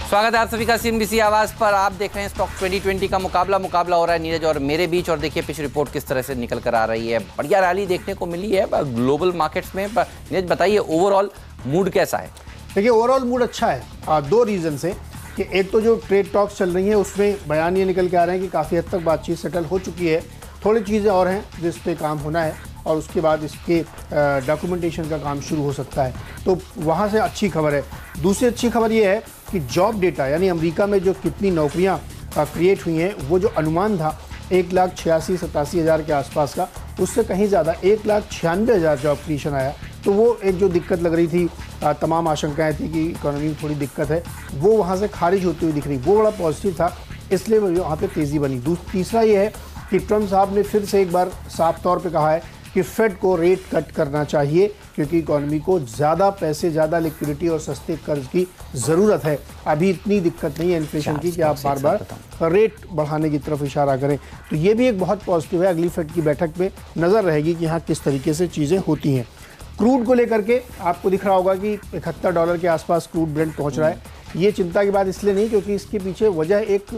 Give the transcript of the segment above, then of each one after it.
स्वागत है आप सभी का सीएनबीसी आवाज पर। आप देख रहे हैं स्टॉक 2020 का मुकाबला हो रहा है नीरज और मेरे बीच। और देखिए पिछली रिपोर्ट किस तरह से निकल कर आ रही है, बढ़िया रैली देखने को मिली है ग्लोबल मार्केट्स में। नीरज बताइए ओवरऑल मूड कैसा है? देखिए ओवरऑल मूड अच्छा है, दो रीजन से कि एक तो जो ट्रेड टॉक्स चल रही है उसमें बयान ये निकल के आ रहे हैं कि काफ़ी हद तक बातचीत सेटल हो चुकी है, थोड़ी चीज़ें और हैं जिस पे काम होना है और उसके बाद इसके डॉक्यूमेंटेशन का काम शुरू हो सकता है, तो वहाँ से अच्छी खबर है। दूसरी अच्छी खबर ये है कि जॉब डेटा यानी अमेरिका में जो कितनी नौकरियाँ क्रिएट हुई हैं वो जो अनुमान था 1,86,87,000 के आसपास का, उससे कहीं ज़्यादा 1,96,000 जॉब क्रिएशन आया। तो वो एक जो दिक्कत लग रही थी, तमाम आशंकाएं थी कि इकोनॉमी में थोड़ी दिक्कत है, वो वहाँ से खारिज होती हुई दिख रही, वो बड़ा पॉजिटिव था, इसलिए वहाँ पे तेज़ी बनी। तीसरा ये है कि ट्रम्प साहब ने फिर से एक बार साफ तौर पे कहा है कि फेड को रेट कट करना चाहिए क्योंकि इकोनॉमी को ज़्यादा पैसे, ज़्यादा लिक्विडिटी और सस्ते कर्ज की ज़रूरत है। अभी इतनी दिक्कत नहीं है इन्फ्लेशन की कि आप बार बार रेट बढ़ाने की तरफ इशारा करें। तो ये भी एक बहुत पॉजिटिव है। अगली फेड की बैठक में नज़र रहेगी कि हाँ किस तरीके से चीज़ें होती हैं। क्रूड को लेकर के आपको दिख रहा होगा कि $71 के आसपास क्रूड ब्रेंट पहुँच रहा है। ये चिंता की बात इसलिए नहीं क्योंकि इसके पीछे वजह एक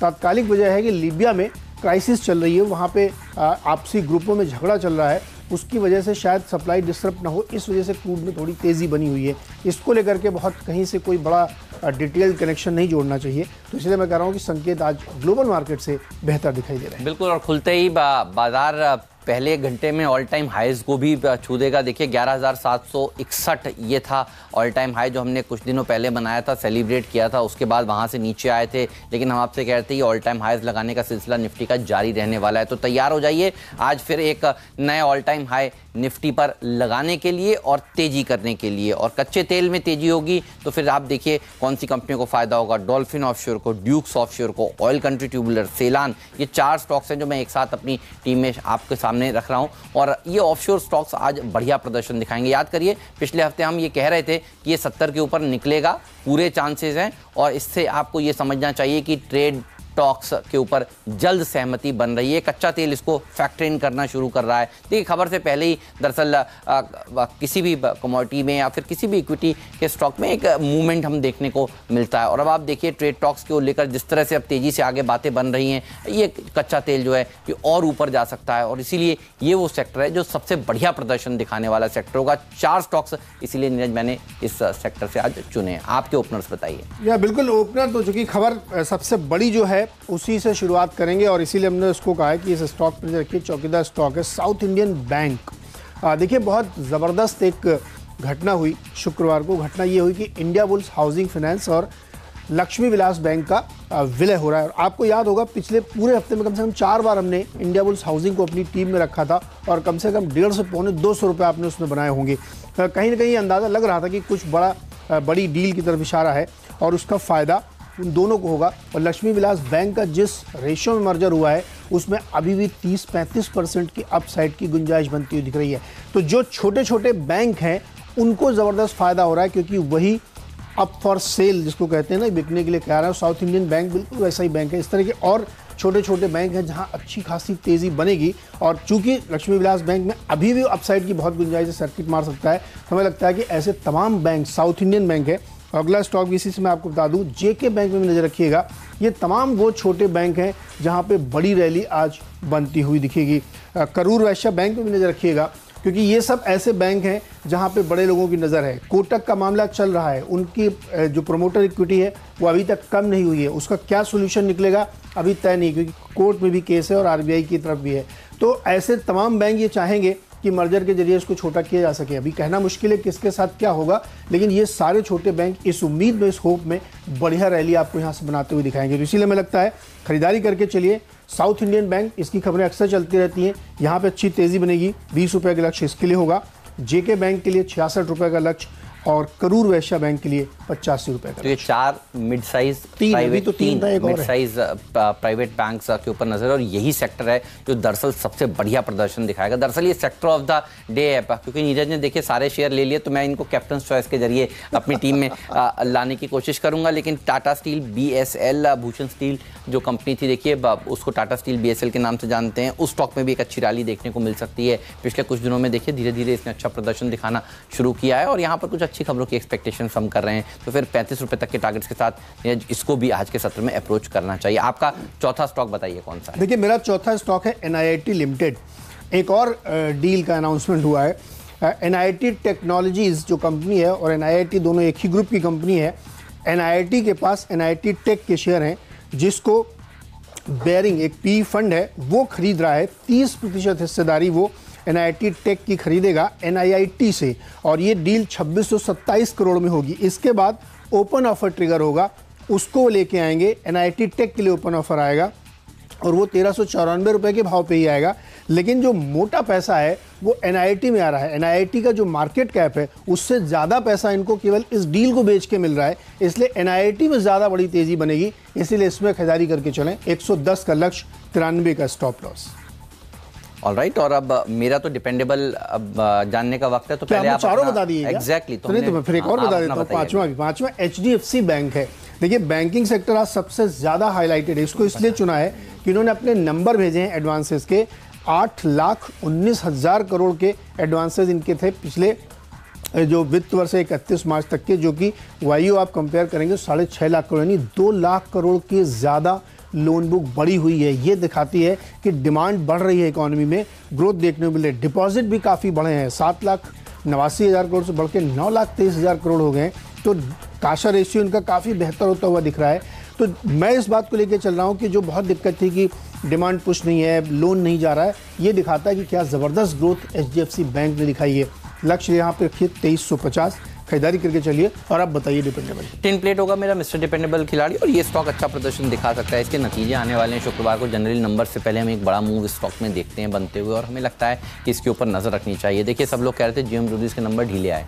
तात्कालिक वजह है कि लीबिया में क्राइसिस चल रही है, वहाँ पे आपसी ग्रुपों में झगड़ा चल रहा है, उसकी वजह से शायद सप्लाई डिस्टर्ब ना हो, इस वजह से क्रूड में थोड़ी तेज़ी बनी हुई है। इसको लेकर के बहुत कहीं से कोई बड़ा डिटेल्ड कनेक्शन नहीं जोड़ना चाहिए, तो इसलिए मैं कह रहा हूँ कि संकेत आज ग्लोबल मार्केट से बेहतर दिखाई दे रहे हैं। बिल्कुल, और खुलते ही बाजार पहले एक घंटे में ऑल टाइम हाईज को भी छू देगा। देखिए 11,761 ये था ऑल टाइम हाई जो हमने कुछ दिनों पहले बनाया था, सेलिब्रेट किया था, उसके बाद वहाँ से नीचे आए थे। लेकिन हम आपसे कह रहे थे कि ऑल टाइम हाईज लगाने का सिलसिला निफ्टी का जारी रहने वाला है, तो तैयार हो जाइए आज फिर एक नए ऑल टाइम हाई निफ्टी पर लगाने के लिए और तेजी करने के लिए। और कच्चे तेल में तेजी होगी तो फिर आप देखिए कौन सी कंपनियों को फायदा होगा। डॉल्फिन ऑफशोर को, ड्यूक्स ऑफशोर को, ऑयल कंट्री ट्यूबुलर, सेलान, ये 4 स्टॉक्स हैं जो मैं एक साथ अपनी टीम में आपके सामने रख रहा हूं। और ये ऑफशोर स्टॉक्स आज बढ़िया प्रदर्शन दिखाएंगे। याद करिए पिछले हफ्ते हम ये कह रहे थे कि ये 70 के ऊपर निकलेगा, पूरे चांसेस हैं। और इससे आपको ये समझना चाहिए कि ट्रेड टॉक्स के ऊपर जल्द सहमति बन रही है। कच्चा तेल इसको फैक्टर इन करना शुरू कर रहा है। देखिए खबर से पहले ही दरअसल किसी भी कमोडिटी में या फिर किसी भी इक्विटी के स्टॉक में एक मूवमेंट हम देखने को मिलता है। और अब आप देखिए ट्रेड टॉक्स को लेकर जिस तरह से अब तेजी से आगे बातें बन रही हैं, ये कच्चा तेल जो है ये और ऊपर जा सकता है। और इसीलिए ये वो सेक्टर है जो सबसे बढ़िया प्रदर्शन दिखाने वाला सेक्टर होगा। 4 स्टॉक्स इसीलिए नीरज मैंने इस सेक्टर से आज चुने। आपके ओपनर्स बताइए। या बिल्कुल, ओपनर तो चूंकि खबर सबसे बड़ी जो है उसी से शुरुआत करेंगे और इसीलिए हमने उसको कहा है कि इस स्टॉक पर रखिए चौकीदार स्टॉक है साउथ इंडियन बैंक। देखिए बहुत ज़बरदस्त एक घटना हुई शुक्रवार को। घटना ये हुई कि इंडिया बुल्स हाउसिंग फाइनेंस और लक्ष्मी विलास बैंक का विलय हो रहा है। और आपको याद होगा पिछले पूरे हफ्ते में कम से कम 4 बार हमने इंडिया बुल्स हाउसिंग को अपनी टीम में रखा था और कम से कम 150 से पौने 200 रुपये आपने उसमें बनाए होंगे। कहीं ना कहीं अंदाज़ा लग रहा था कि कुछ बड़ी डील की तरफ इशारा है और उसका फ़ायदा उन दोनों को होगा। और लक्ष्मी विलास बैंक का जिस रेशियो में मर्जर हुआ है उसमें अभी भी 30-35% की अपसाइड की गुंजाइश बनती हुई दिख रही है। तो जो छोटे छोटे बैंक हैं उनको ज़बरदस्त फ़ायदा हो रहा है क्योंकि वही अप फॉर सेल जिसको कहते हैं ना, बिकने के लिए तैयार है। साउथ इंडियन बैंक बिल्कुल वैसा ही बैंक है। इस तरह के और छोटे छोटे बैंक हैं जहां अच्छी खासी तेज़ी बनेगी। और चूंकि लक्ष्मी विलास बैंक में अभी भी अपसाइड की बहुत गुंजाइश है, सर्किट मार सकता है। हमें लगता है कि ऐसे तमाम बैंक, साउथ इंडियन बैंक है। अगला स्टॉक भी इसी से मैं आपको बता दूं, जेके बैंक में भी नज़र रखिएगा। ये तमाम वो छोटे बैंक हैं जहां पे बड़ी रैली आज बनती हुई दिखेगी। करूर वैश्य बैंक में भी नज़र रखिएगा क्योंकि ये सब ऐसे बैंक हैं जहां पे बड़े लोगों की नज़र है। कोटक का मामला चल रहा है, उनकी जो प्रोमोटर इक्विटी है वो अभी तक कम नहीं हुई है। उसका क्या सोल्यूशन निकलेगा अभी तय नहीं, क्योंकि कोर्ट में भी केस है और आरबीआई की तरफ भी है। तो ऐसे तमाम बैंक ये चाहेंगे कि मर्जर के जरिए इसको छोटा किया जा सके। अभी कहना मुश्किल है किसके साथ क्या होगा, लेकिन ये सारे छोटे बैंक इस उम्मीद में, इस होप में बढ़िया रैली आपको यहाँ से बनाते हुए दिखाएंगे। तो इसीलिए मुझे लगता है खरीदारी करके चलिए। साउथ इंडियन बैंक, इसकी खबरें अक्सर चलती रहती हैं, यहाँ पे अच्छी तेज़ी बनेगी। 20 रुपये का लक्ष्य इसके लिए होगा। जेके बैंक के लिए 66 रुपये का लक्ष्य और करूर वैश्य बैंक के लिए 85 रुपये का। तो ये 4 मिड साइज प्राइवेट बैंक्स के ऊपर नजर है और यही सेक्टर है जो दरअसल सबसे बढ़िया प्रदर्शन दिखाएगा। दरअसल ये सेक्टर ऑफ द डे है क्योंकि नीरज ने देखिए सारे शेयर ले लिए, तो मैं इनको कैप्टन चॉइस के जरिए अपनी टीम में लाने की कोशिश करूंगा। लेकिन Tata steel, BSL, Bhushan steel जो कंपनी थी, देखिए उसको टाटा स्टील BSL के नाम से जानते हैं, उस स्टॉक में भी एक अच्छी रैली देखने को मिल सकती है। पिछले कुछ दिनों में देखिए धीरे धीरे इसने अच्छा प्रदर्शन दिखाना शुरू किया है और यहाँ पर कुछ अच्छी खबरों की एक्सपेक्टेशन हम कर रहे हैं, तो फिर 35 रुपये तक के टारगेट्स के साथ इसको भी आज के सत्र में अप्रोच करना चाहिए। आपका चौथा स्टॉक बताइए कौन सा है? देखिए, मेरा चौथा स्टॉक है NIIT लिमिटेड। एक और डील का अनाउंसमेंट हुआ है। NIIT टेक्नोलॉजीज जो कंपनी है और NIIT दोनों एक ही ग्रुप की कंपनी है। NIIT के पास NIIT टेक के शेयर हैं, जिसको बेरिंग एक PE फंड है वो खरीद रहा है। 30% हिस्सेदारी वो NIIT टेक की खरीदेगा NIIT से, और ये डील 2627 करोड़ में होगी। इसके बाद ओपन ऑफर ट्रिगर होगा, उसको लेके आएंगे। NIIT टेक के लिए ओपन ऑफर आएगा और वो 1394 रुपये के भाव पे ही आएगा। लेकिन जो मोटा पैसा है वो NIIT में आ रहा है। NIIT का जो मार्केट कैप है उससे ज़्यादा पैसा इनको केवल इस डील को बेच के मिल रहा है, इसलिए NIIT में ज़्यादा बड़ी तेज़ी बनेगी, इसीलिए इसमें खरीदारी करके चलें। 110 का लक्ष्य, 93 का स्टॉप लॉस। ऑलराइट, और अब मेरा तो डिपेंडेबल अब जानने का वक्त है, तो पहले आप चारों बता दिए एग्जैक्टली। तो नहीं तो मैं फिर एक और बता देता हूँ। पांचवा HDFC बैंक है। देखिए, बैंकिंग सेक्टर आज सबसे ज़्यादा हाईलाइटेड है। इसको इसलिए चुना है कि इन्होंने अपने नंबर भेजे हैं एडवांसेस के। 8,19,000 करोड़ के एडवांसेस इनके थे पिछले जो वित्त वर्ष है 31 मार्च तक के, जो कि वायु आप कंपेयर करेंगे 6.5 लाख करोड़, यानी 2 लाख करोड़ के ज़्यादा लोन बुक बढ़ी हुई है। ये दिखाती है कि डिमांड बढ़ रही है, इकोनॉमी में ग्रोथ देखने को मिल रही है। डिपॉजिट भी काफ़ी बढ़े हैं, 7,89,000 करोड़ से बढ़ के 9,23,000 करोड़ हो गए। तो काशा रेशियो इनका काफ़ी बेहतर होता हुआ दिख रहा है। तो मैं इस बात को लेकर चल रहा हूँ कि जो बहुत दिक्कत थी कि डिमांड पुश नहीं है, लोन नहीं जा रहा है, ये दिखाता है कि क्या ज़बरदस्त ग्रोथ HDFC बैंक ने दिखाई है। लक्ष्य यहाँ पे रखिए 2350, खरीदारी करके चलिए। और आप बताइए डिपेंडेबल। 10 प्लेट होगा मेरा मिस्टर डिपेंडेबल खिलाड़ी, और ये स्टॉक अच्छा प्रदर्शन दिखा सकता है। इसके नतीजे आने वाले हैं शुक्रवार को। जनरली नंबर से पहले हम एक बड़ा मूव स्टॉक में देखते हैं बनते हुए, और हमें लगता है कि इसके ऊपर नज़र रखनी चाहिए। देखिए, सब लोग कह रहे थे GM ज्वेलर्स के नंबर ढीले आए,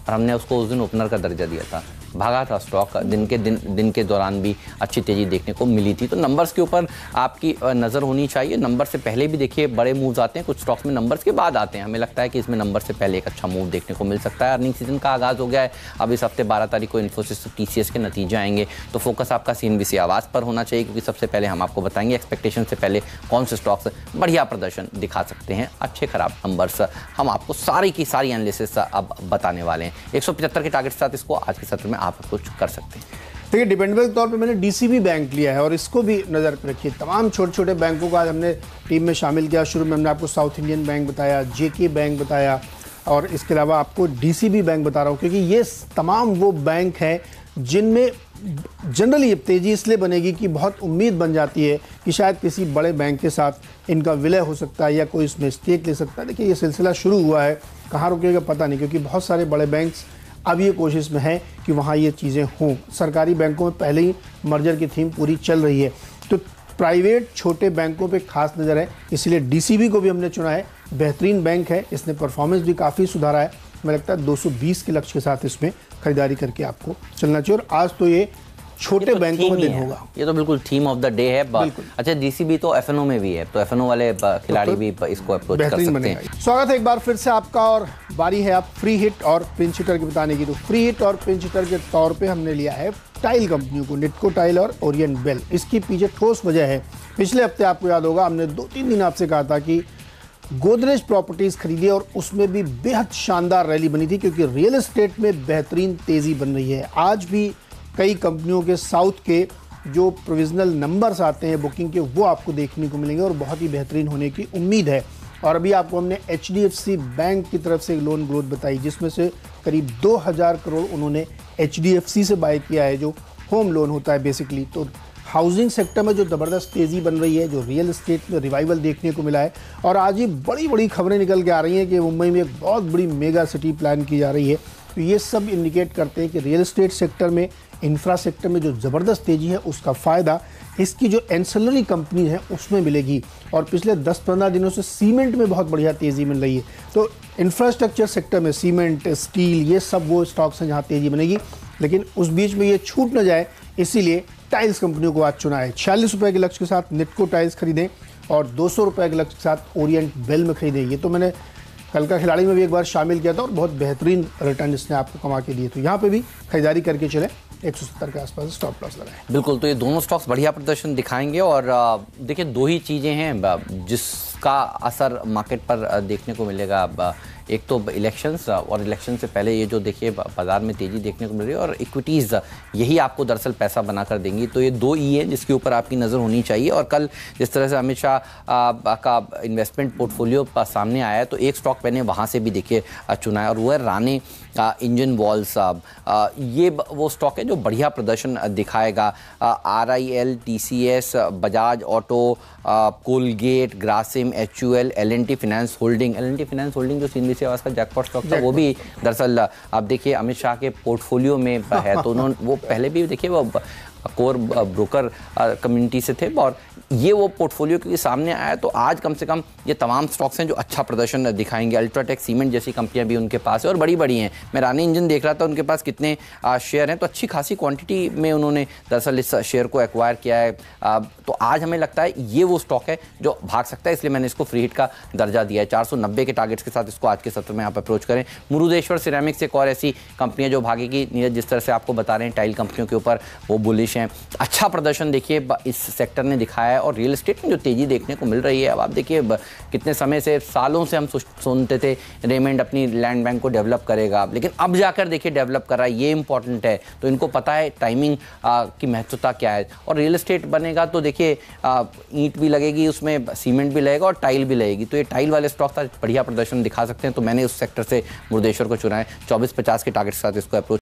और हमने उसको उस दिन ओपनर का दर्जा दिया था। भागा था स्टॉक, दिन के दौरान भी अच्छी तेज़ी देखने को मिली थी। तो नंबर्स के ऊपर आपकी नज़र होनी चाहिए। नंबर से पहले भी देखिए बड़े मूव्स आते हैं, कुछ स्टॉक्स में नंबर्स के बाद आते हैं। हमें लगता है कि इसमें नंबर से पहले एक अच्छा मूव देखने को मिल सकता है। अर्निंग सीजन का आगाज़ हो गया है। अब इस हफ्ते 12 तारीख को इन्फोसिस TCS के नतीजे आएंगे, तो फोकस आपका CNBC आवाज़ पर होना चाहिए, क्योंकि सबसे पहले हम आपको बताएंगे एक्सपेक्टेशन से पहले कौन से स्टॉक्स बढ़िया प्रदर्शन दिखा सकते हैं। अच्छे खराब नंबर्स हम आपको सारी की सारी एनालिसिस अब बताने वाले हैं। 175 के टारगेट के साथ इसको आज के सत्र में आप अप्रोच कर सकते हैं। देखिए, डिपेंडेबल के तौर पे मैंने DCB बैंक लिया है, और इसको भी नज़र पर रखिए। तमाम छोटे छोटे बैंकों को आज हमने टीम में शामिल किया। शुरू में हमने आपको साउथ इंडियन बैंक बताया, JK बैंक बताया, और इसके अलावा आपको DCB बैंक बता रहा हूँ, क्योंकि ये तमाम वो बैंक हैं जिनमें जनरली तेज़ी इसलिए बनेगी कि बहुत उम्मीद बन जाती है कि शायद किसी बड़े बैंक के साथ इनका विलय हो सकता है या कोई इसमें स्टेक ले सकता है। देखिए, ये सिलसिला शुरू हुआ है, कहाँ रुकेगा पता नहीं, क्योंकि बहुत सारे बड़े बैंक्स अब ये कोशिश में है कि वहाँ ये चीज़ें हों। सरकारी बैंकों में पहले ही मर्जर की थीम पूरी चल रही है, तो प्राइवेट छोटे बैंकों पे खास नज़र है, इसलिए DCB को भी हमने चुना है। बेहतरीन बैंक है, इसने परफॉर्मेंस भी काफ़ी सुधारा है। मुझे लगता है 220 के लक्ष्य के साथ इसमें खरीदारी करके आपको चलना चाहिए। और आज तो ये छोटे बैंकों में दिन होगा। ये तो बिल्कुल थीम ऑफ द डे है। अच्छा, DCB तो FNO में भी है, तो FNO वाले खिलाड़ी भी इसको अप्रोच कर सकते हैं। स्वागत है एक बार फिर से आपका, और बारी है आप फ्री हिट और पिंच हिटर की बताने की। तो फ्री हिट और पिंच हिटर के तौर पे हमने लिया है टाइल कंपनियों को, निटको टाइल और ओरिएंट बेल। इसकी पीछे ठोस वजह है, पिछले हफ्ते आपको याद होगा हमने 2-3 दिन आपसे कहा था कि गोदरेज प्रॉपर्टीज खरीदी, और उसमें भी बेहद शानदार रैली बनी थी, क्योंकि रियल एस्टेट में बेहतरीन तेज़ी बन रही है। आज भी कई कंपनियों के साउथ के जो प्रोविजनल नंबर्स आते हैं बुकिंग के, वो आपको देखने को मिलेंगे, और बहुत ही बेहतरीन होने की उम्मीद है। और अभी आपको हमने HDFC बैंक की तरफ से लोन ग्रोथ बताई, जिसमें से करीब 2,000 करोड़ उन्होंने HDFC से बाय किया है, जो होम लोन होता है बेसिकली। तो हाउसिंग सेक्टर में जो ज़बरदस्त तेज़ी बन रही है, जो रियल एस्टेट में रिवाइवल देखने को मिला है, और आज ही बड़ी बड़ी खबरें निकल के आ रही हैं कि मुंबई में एक बहुत बड़ी मेगा सिटी प्लान की जा रही है। तो ये सब इंडिकेट करते हैं कि रियल एस्टेट सेक्टर में, इंफ्रा सेक्टर में जो ज़बरदस्त तेज़ी है, उसका फ़ायदा इसकी जो एंसेलरी कंपनी है उसमें मिलेगी। और पिछले 10-15 दिनों से सीमेंट में बहुत बढ़िया तेज़ी मिल रही है। तो इंफ्रास्ट्रक्चर सेक्टर में सीमेंट, स्टील, ये सब वो स्टॉक्स हैं जहाँ तेज़ी बनेगी। लेकिन उस बीच में ये छूट न जाए, इसीलिए टाइल्स कंपनियों को आज चुना है। 46 रुपये के लक्ष्य के साथ निटको टाइल्स खरीदें, और 200 रुपये के लक्ष्य के साथ ओरिएंट बेल में खरीदें। ये तो मैंने कल का खिलाड़ी में भी एक बार शामिल किया था, और बहुत बेहतरीन रिटर्न इसने आपको कमा के दिए। तो यहाँ पे भी खरीदारी करके चले, 170 के आसपास स्टॉप लॉस लगाएं। बिल्कुल, तो ये दोनों स्टॉक्स बढ़िया प्रदर्शन दिखाएंगे। और देखिए, दो ही चीज़ें हैं जिसका असर मार्केट पर देखने को मिलेगा। एक तो इलेक्शंस और इलेक्शन से पहले ये जो देखिए बाजार में तेज़ी देखने को मिल रही है, और इक्विटीज़ यही आपको दरअसल पैसा बनाकर देंगी। तो ये 2 ई है जिसके ऊपर आपकी नज़र होनी चाहिए। और कल जिस तरह से अमित शाह का इन्वेस्टमेंट पोर्टफोलियो सामने आया है, तो एक स्टॉक मैंने वहाँ से भी देखिए चुना है, और वो है राणे इंजन वॉल्स। ये वो स्टॉक है जो बढ़िया प्रदर्शन दिखाएगा। RIL, TCS, Bajaj auto, Colgate, Grasim, HUL, L&T finance holding जो सीनबी सेवास का जैकपॉट स्टॉक था, वो भी दरअसल आप देखिए अमित शाह के पोर्टफोलियो में है। तो उन्होंने वो पहले भी देखिए वो कोर ब्रोकर कम्युनिटी से थे, और ये वो पोर्टफोलियो क्योंकि सामने आया, तो आज कम से कम ये तमाम स्टॉक्स हैं जो अच्छा प्रदर्शन दिखाएंगे। अल्ट्राटेक सीमेंट जैसी कंपनियां भी उनके पास है और बड़ी बड़ी हैं। मैं रानी इंजन देख रहा था, उनके पास कितने शेयर हैं, तो अच्छी खासी क्वांटिटी में उन्होंने दरअसल इस शेयर को एक्वायर किया है। तो आज हमें लगता है ये वो स्टॉक है जो भाग सकता है, इसलिए मैंने इसको फ्री हिट का दर्जा दिया है। 490 के टारगेट्स के साथ इसको आज के सत्र में आप अप्रोच करें। मुरुदेश्वर सिरेमिक्स एक और ऐसी कंपनियां जो भागेगी। नीरज जिस तरह से आपको बता रहे हैं टाइल कंपनियों के ऊपर वो बुलिश हैं। अच्छा प्रदर्शन देखिए इस सेक्टर ने दिखाया है, और रियल एस्टेट में जो तेजी देखने को मिल रही है, अब आप देखिए कितने समय से, सालों से हम सुनते थे रेमंड अपनी लैंड बैंक को डेवलप करेगा, लेकिन अब जाकर देखिए डेवलप कर रहा है, ये इंपॉर्टेंट है। तो इनको पता है टाइमिंग की महत्वता क्या है। और रियल एस्टेट बनेगा तो देखिए ईंट भी लगेगी, उसमें सीमेंट भी लगेगा और टाइल भी लगेगी। तो ये टाइल वाले स्टॉक बढ़िया प्रदर्शन दिखा सकते हैं। तो मैंने उस सेक्टर से मुरुदेश्वर को चुना है। 2450 के टारगेट के साथ इसको अप्रोच